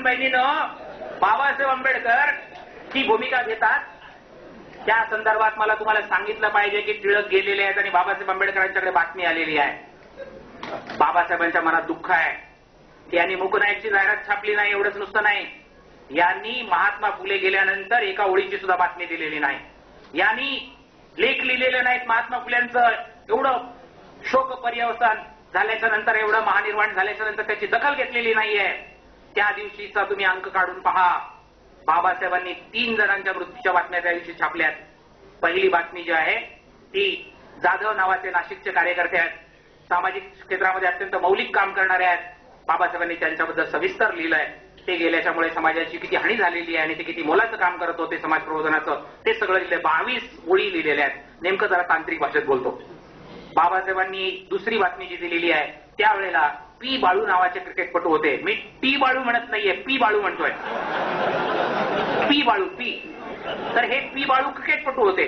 बहिणीनं, बाबासाहेब आंबेडकर ती भूमिका घेतात. त्या संदर्भात मला तुम्हाला सांगितलं पाहिजे की टिळक गेलेले आहेत आणि बाबासाहेब आंबेडकरांच्याकडे बातमी आलेली आहे. बाबासाहेबांच्या मनात दुःख आहे. यांनी मूकनायकची जाहिरात छापली नाही, एवढंच नुसतं नाही, यांनी महात्मा फुले गेल्यानंतर एका ओळीची सुद्धा बातमी दिलेली नाही. यांनी लेख लिहिलेले नाहीत महात्मा फुल्यांचं. एवढं शोक पर्यवसान झाल्याच्या नंतर, एवढं महानिर्वाण झाल्याच्या नंतर त्याची दखल घेतलेली नाहीये. त्या दिवशीचा तुम्ही अंक काढून पहा. बाबासाहेबांनी 3 जणांच्या मृत्यूच्या बातम्या त्या दिवशी छापल्यात. पहिली बातमी जी आहे ती जाधव नावाचे नाशिकचे कार्यकर्ते आहेत, सामाजिक क्षेत्रामध्ये अत्यंत मौलिक काम करणारे आहेत. बाबासाहेबांनी त्यांच्याबद्दल सविस्तर लिहिलंय. ते गेल्याच्यामुळे समाजाची किती हानी झालेली आहे आणि ते किती मोलाचं काम करत होते समाज प्रबोधनाचं, ते सगळं लिहिलंय. 22 ओळी लिहिलेल्या आहेत. नेमकं जरा तांत्रिक भाषेत बोलतो. बाबासाहेबांनी दुसरी बातमी जी दिलेली आहे, त्यावेळेला पी बाळू नावाचे क्रिकेटपटू होते. मी टी बाळू म्हणत नाहीये, पी बाळू म्हणतोय. P Balu, P. तर हे पी बाळू क्रिकेटपटू होते.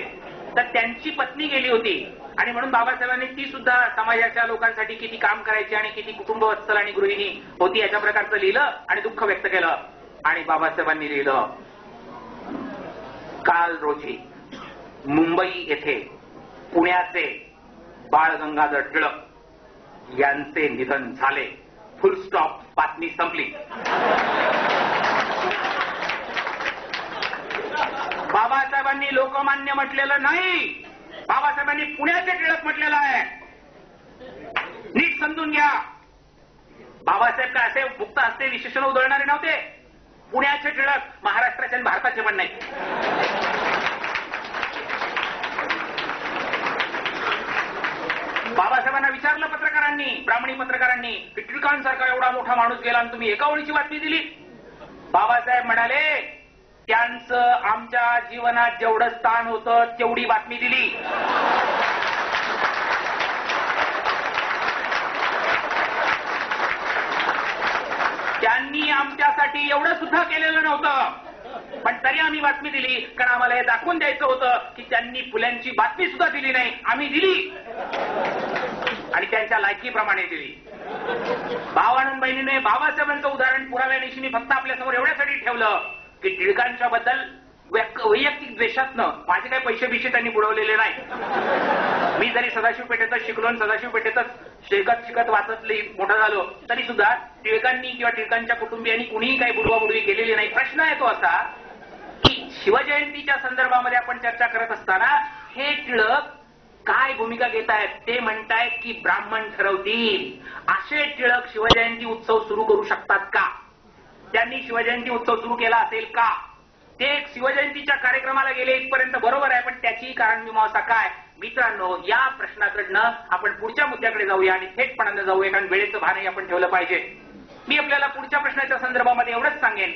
तर त्यांची पत्नी गेली होती आणि म्हणून बाबासाहेबांनी ती सुद्धा समाजाच्या लोकांसाठी किती काम करायची आणि किती कुटुंबवत्सल आणि गृहिणी होती याच्या प्रकारचं लिहिलं आणि दुःख व्यक्त केलं. आणि बाबासाहेबांनी लिहिलं, काल रोजी मुंबई येथे पुण्याचे बाळ गंगाधर टिळक यांचे निधन झाले. फुल स्टॉप. बातमी संपली. बाबासाहेबांनी लोकमान्य म्हटलेलं नाही, बाबासाहेबांनी पुण्याचे टिळक म्हटलेलं आहे. नीट समजून घ्या. बाबासाहेब काय असे मुक्त हस्ते विशेषण उधळणारे नव्हते. पुण्याचे टिळक महाराष्ट्राचे आणि भारताचे पण नाही. बाबासाहेबांना विचारलं पत्रकारांनी, ब्राह्मणी पत्रकारांनी, की टिळकांसारखा एवढा मोठा माणूस गेला आणि तुम्ही एका ओळीची बातमी दिली. बाबासाहेब म्हणाले, त्यांचं आमच्या जीवनात जेवढं स्थान होतं तेवढी बातमी दिली. त्यांनी आमच्यासाठी एवढं सुद्धा केलेलं नव्हतं, पण तरी आम्ही बातमी दिली, कारण आम्हाला हे दाखवून द्यायचं होतं की त्यांनी फुल्यांची बातमी सुद्धा दिली नाही, आम्ही दिली आणि त्यांच्या लायकीप्रमाणे दिली. भावानं बहिणीने बाबासाहेबांचं उदाहरण पुराव्यानिशी मी फक्त आपल्यासमोर एवढ्यासाठी ठेवलं की टिळकांच्या बद्दल वैयक्तिक द्वेषातनं माझे काही पैसे बिशे त्यांनी बुडवलेले नाही. मी जरी सदाशिव पेठेतच शिकलो आणि सदाशिव पेठेतच शिकत वाचत मोठा झालो, तरी सुद्धा टिळकांनी किंवा टिळकांच्या कुटुंबियांनी कुणीही काही बुडवाबुडवी केलेली नाही. प्रश्न आहे तो असा की शिवजयंतीच्या संदर्भामध्ये आपण चर्चा करत असताना हे टिळक काय भूमिका घेत आहेत? ते म्हणतायत की ब्राह्मण ठरवतील. असे टिळक शिवजयंती उत्सव सुरू करू शकतात का? त्यांनी शिवजयंती उत्सव सुरू केला असेल का? ते शिवजयंतीच्या कार्यक्रमाला गेले इथपर्यंत बरोबर आहे, पण त्याची कारणमीमांसा काय? मित्रांनो, या प्रश्नाकडनं आपण पुढच्या मुद्द्याकडे जाऊया आणि थेटपणाने जाऊया, कारण वेळेचं भानही आपण ठेवलं पाहिजे. मी आपल्याला पुढच्या प्रश्नाच्या संदर्भामध्ये एवढंच सांगेन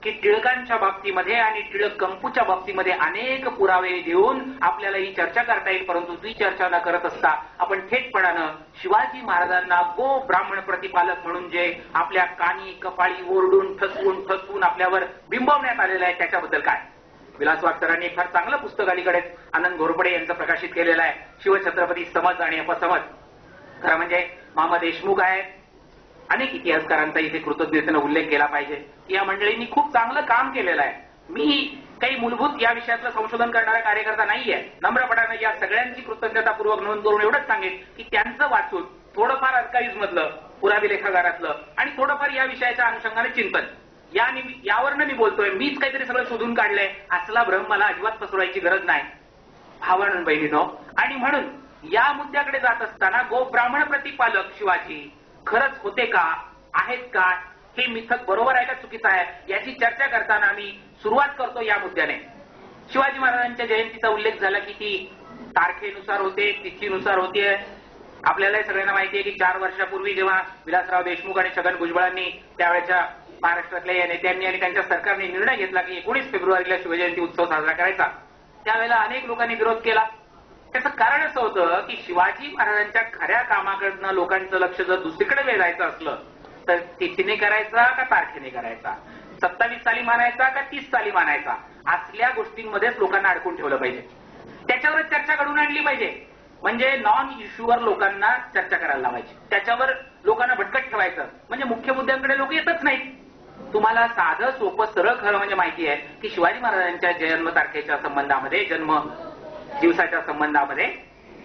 की टिळकांच्या बाबतीमध्ये आणि टिळक कंपूच्या बाबतीमध्ये अनेक पुरावे देऊन आपल्याला ही चर्चा करता येईल, परंतु ती चर्चा न करत असता आपण थेटपणानं शिवाजी महाराजांना गो ब्राह्मण प्रतिपालक म्हणून जे आपल्या कानी कपाळी ओरडून ठसवून आपल्यावर बिंबवण्यात आलेलं आहे त्याच्याबद्दल काय? विलास वागचरांनी फार चांगलं पुस्तक अलीकडेच आनंद घोरपडे यांचं प्रकाशित केलेलं आहे, शिवछत्रपती समज आणि अपसमज. खरं म्हणजे मामा देशमुख आहेत. अनेक इतिहासकारांचा इथे कृतज्ञतेनं उल्लेख केला पाहिजे की या मंडळींनी खूप चांगलं काम केलेलं आहे. मी काही मूलभूत या विषयातलं संशोधन करणारा कार्यकर्ता नाहीये. नम्रपणानं या सगळ्यांची कृतज्ञतापूर्वक नोंद करून एवढंच सांगेन की त्यांचं वाचून थोडंफार आर्काईव्ह मधलं, पुरावी लेखागारातलं आणि थोडंफार या विषयाच्या अनुषंगाने चिंतन यावरनं मी बोलतोय. मीच काहीतरी सगळं शोधून काढलंय असला भ्रम मला अजिबात पसरवायची गरज नाही भावानं बहिणीनो. आणि म्हणून या मुद्द्याकडे जात असताना गो ब्राह्मण प्रतिपालक शिवाजी खरंच होते का, आहेत का, हे मिथक बरोबर आहे का चुकीचं आहे, याची चर्चा करताना आम्ही सुरुवात करतो या मुद्द्याने. शिवाजी महाराजांच्या जयंतीचा उल्लेख झाला की ती तारखेनुसार होते, तिथीनुसार होतीये. आपल्याला सगळ्यांना माहिती आहे की 4 वर्षापूर्वी जेव्हा विलासराव देशमुख आणि छगन भुजबळांनी त्यावेळेच्या महाराष्ट्रातल्या या नेत्यांनी आणि त्यांच्या सरकारने निर्णय घेतला की 19 फेब्रुवारीला शिवजयंती उत्सव साजरा करायचा, त्यावेळेला अनेक लोकांनी विरोध केला. त्याचं कारण असं होतं की शिवाजी महाराजांच्या खऱ्या कामाकडनं लोकांचं लक्ष जर दुसरीकडे वेधायचं असलं तर तिथीने करायचा का तारखेने करायचा, 27 साली मानायचा का 30 साली मानायचा, असल्या गोष्टींमध्येच लोकांना अडकून ठेवलं पाहिजे. त्याच्यावरच चर्चा घडून आणली पाहिजे. म्हणजे नॉन इश्यूवर लोकांना चर्चा करायला लावायची, त्याच्यावर लोकांना भटकत ठेवायचं, म्हणजे मुख्य मुद्द्यांकडे लोक येतच नाहीत. तुम्हाला साधं सोपं सरळ खरं म्हणजे माहिती आहे की शिवाजी महाराजांच्या जन्मतारखेच्या संबंधामध्ये, जन्म दिवसाच्या संबंधामध्ये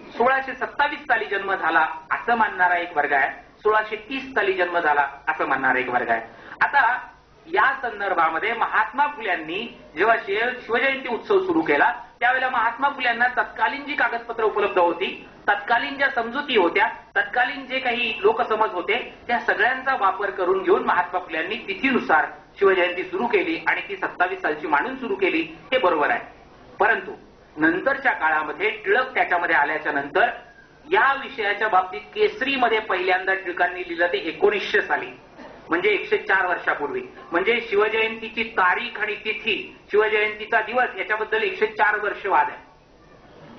1627 साली जन्म झाला असं मानणारा एक वर्ग आहे, 1630 साली जन्म झाला असं मानणारा एक वर्ग आहे. आता या संदर्भामध्ये महात्मा फुल्यांनी जेव्हा शिवजयंती उत्सव सुरू केला त्यावेळेला महात्मा फुल्यांना तत्कालीन जी कागदपत्र उपलब्ध होती, तत्कालीन ज्या समजुती होत्या, तत्कालीन जे काही लोकसमज होते, त्या सगळ्यांचा वापर करून घेऊन महात्मा फुल्यांनी तिथीनुसार शिवजयंती सुरू केली आणि ती 27 सालची मांडून सुरू केली. हे बरोबर आहे. परंतु नंतरच्या काळामध्ये टिळक त्याच्यामध्ये आल्याच्या नंतर या विषयाच्या बाबतीत केसरीमध्ये पहिल्यांदा टिळकांनी लिहिलं ते 1900 साली, म्हणजे 104 वर्षापूर्वी. म्हणजे शिवजयंतीची तारीख आणि तिथी, शिवजयंतीचा दिवस याच्याबद्दल 104 वर्ष वाद आहे.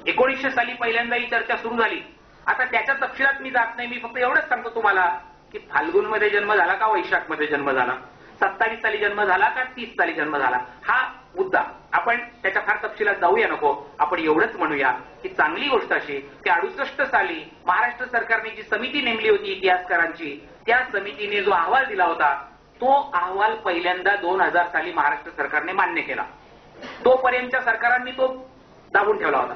1900 साली पहिल्यांदा ही चर्चा सुरू झाली. आता त्याच्या तपशिलात मी जात नाही, मी फक्त एवढंच सांगतो तुम्हाला की फाल्गुनमध्ये जन्म झाला का वैशाखमध्ये जन्म झाला, 27 साली जन्म झाला का 30 साली जन्म झाला, हा मुद्दा आपण त्याच्या फार तपशिलात जाऊया नको. आपण एवढंच म्हणूया की चांगली गोष्ट अशी की 68 साली महाराष्ट्र सरकारने जी समिती नेमली होती इतिहासकारांची, त्या समितीने जो अहवाल दिला होता तो अहवाल पहिल्यांदा 2000 साली महाराष्ट्र सरकारने मान्य केला. तोपर्यंतच्या सरकारांनी तो दाबून ठेवला होता.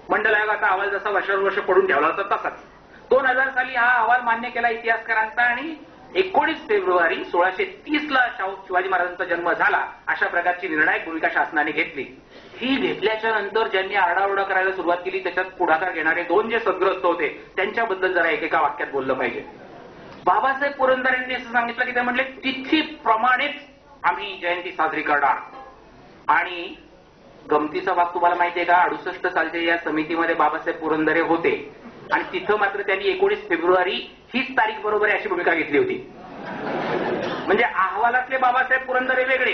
मंडल आयोगाचा अहवाल जसा वर्षानुवर्ष पडून ठेवला होता तसाच 2000 साली हा अहवाल मान्य केला इतिहासकारांचा आणि 19 फेब्रुवारी 1630ला शिवाजी महाराजांचा जन्म झाला अशा प्रकारची निर्णायक भूमिका शासनाने घेतली. ही घेतल्याच्या नंतर ज्यांनी आरडाओरडा करायला सुरुवात केली त्याच्यात पुढाकार घेणारे 2 जे सद्ग्रस्त होते त्यांच्याबद्दल जरा एकेका वाक्यात बोललं पाहिजे. बाबासाहेब पुरंदरेंनी असं सांगितलं की ते म्हणले तिथीप्रमाणेच आम्ही जयंती साजरी करणार. आणि गमतीचा भाग तुम्हाला माहितीये का, 68 सालच्या या समितीमध्ये बाबासाहेब पुरंदरे होते आणि तिथं मात्र त्यांनी 19 फेब्रुवारी हीच तारीख बरोबर आहे अशी भूमिका घेतली होती. म्हणजे अहवालातले बाबासाहेब पुरंदरे वेगळे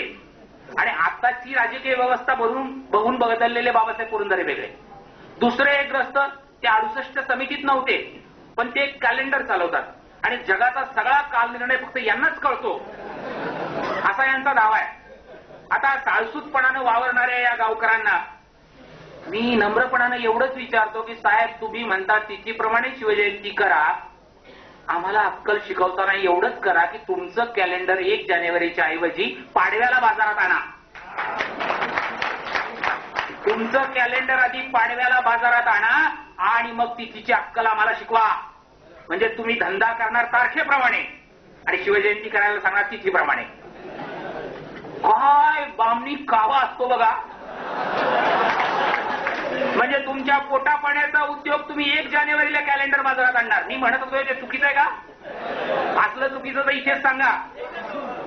आणि आताची राजकीय व्यवस्था बघून बदललेले बाबासाहेब पुरंदरे वेगळे. दुसरे एक ग्रस्त ते 68 समितीत नव्हते पण ते कॅलेंडर चालवतात आणि जगाचा सगळा कालनिर्णय फक्त यांनाच कळतो असा यांचा दावा आहे. आता साळसूतपणानं वावरणाऱ्या या गावकऱ्यांना मी नम्रपणानं एवढंच विचारतो की साहेब तुम्ही म्हणता तिथीप्रमाणे शिवजयंती करा, आम्हाला अक्कल शिकवताना एवढंच करा की तुमचं कॅलेंडर 1 जानेवारीच्या ऐवजी पाडव्याला बाजारात आणा. तुमचं कॅलेंडर आधी पाडव्याला बाजारात आणा आणि मग तिथीची अक्कल आम्हाला शिकवा. म्हणजे तुम्ही धंदा करणार तारखेप्रमाणे आणि शिवजयंती करायला सांगणार तिथीप्रमाणे. काय बामणी कावा असतो बघा. म्हणजे तुमच्या पोटापाण्याचा उद्योग तुम्ही 1 जानेवारीला कॅलेंडर बाजारात आणणार. मी म्हणत होतो ते चुकीचं आहे का? असलं चुकीचं तर इथेच सांगा.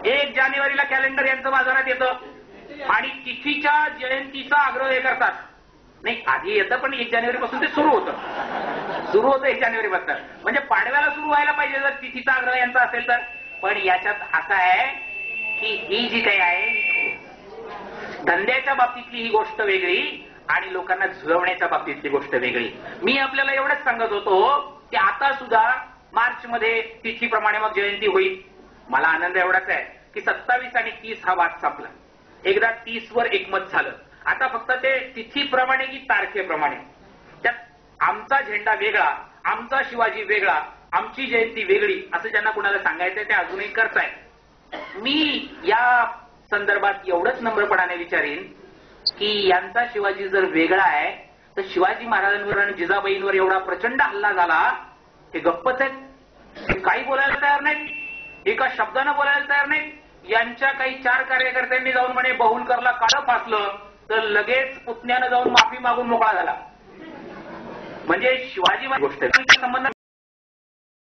1 जानेवारीला कॅलेंडर यांचं बाजारात येतं आणि तिथीच्या जयंतीचा आग्रह हे करतात. नाही आधी येतं पण 1 जानेवारीपासून ते सुरू होतं 1 जानेवारीपासून. म्हणजे पाडव्याला सुरू व्हायला पाहिजे जर तिथीचा आग्रह यांचा असेल तर. पण याच्यात असं आहे की ही जी काही आहे धंद्याच्या बाबतीतली ही गोष्ट वेगळी आणि लोकांना झुलवण्याच्या बाबतीतली गोष्ट वेगळी. मी आपल्याला एवढंच सांगत होतो की आता सुद्धा मार्चमध्ये तिथीप्रमाणे मग जयंती होईल. मला आनंद एवढाच आहे की 27 आणि 30 हा वाद संपला. एकदा 30 वर एकमत झालं. आता फक्त ते तिथीप्रमाणे की तारखेप्रमाणे. त्यात आमचा झेंडा वेगळा, आमचा शिवाजी वेगळा, आमची जयंती वेगळी असं ज्यांना कुणाला सांगायचंय ते अजूनही करतायत. मी या संदर्भात एवढंच नम्रपणाने विचारीन की यांचा शिवाजी जर वेगळा आहे तर शिवाजी महाराजांवर आणि जिजाबाईंवर एवढा प्रचंड हल्ला झाला ते गप्पच आहेत. ते काही बोलायला तयार नाहीत, एका शब्दानं बोलायला तयार नाहीत. यांच्या काही 4 कार्यकर्त्यांनी जाऊन म्हणे बहुलकरला काळं फासलं तर लगेच पुतण्यानं जाऊन माफी मागून मोकळा झाला. म्हणजे शिवाजी गोष्ट संबंध